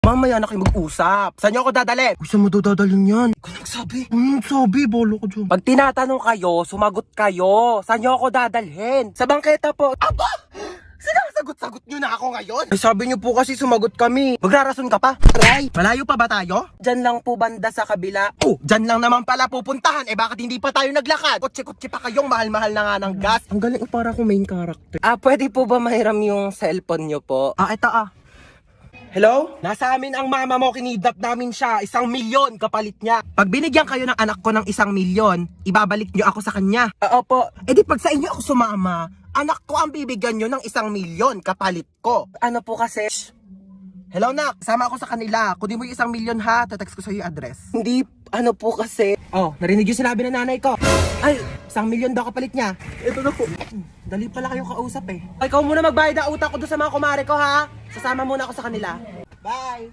Mamaya na kayo mag-usap. Saan niyo ako dadalhin? Uy, saan mo dadalhin yan? Ikaw nagsabi. Sabi, bolo ko dyan. Pag tinatanong kayo, sumagot kayo. Saan niyo ako dadalhin? Sa bangketa po. Aba! Sinasagot-sagot niyo na ako ngayon? Ay, sabi niyo po kasi sumagot kami. Magrarason ka pa? Aray, malayo pa ba tayo? Diyan lang po banda sa kabila. Oh, diyan lang naman pala pupuntahan. Eh bakit hindi pa tayo naglakad? Kotse-kotse pa kayong mahal-mahal na nga ng gas. Ang galing para akong main character. Pwede po ba mahiram yung cellphone niyo po? Ito Hello? Nasa amin ang mama mo, kinidnap namin siya. 1 milyon kapalit niya. Pag binigyan kayo ng anak ko ng 1 milyon, ibabalik niyo ako sa kanya. Opo. E di pag sa inyo ako sumama, anak ko ang bibigyan niyo ng 1 milyon kapalit ko. Ano po kasi? Hello nak, sama ako sa kanila. Kunin mo yung 1 milyon ha, tatext ko sa yung address. Hindi, ano po kasi? Oh, narinig yung sinabi ng nanay ko. Ay, 1 milyon daw kapalit niya. Ito na po. Dali pala kayong kausap eh. Ikaw muna magbayad ang utang ko doon sa mga kumare ko ha. Sasama muna ako sa kanila. Bye!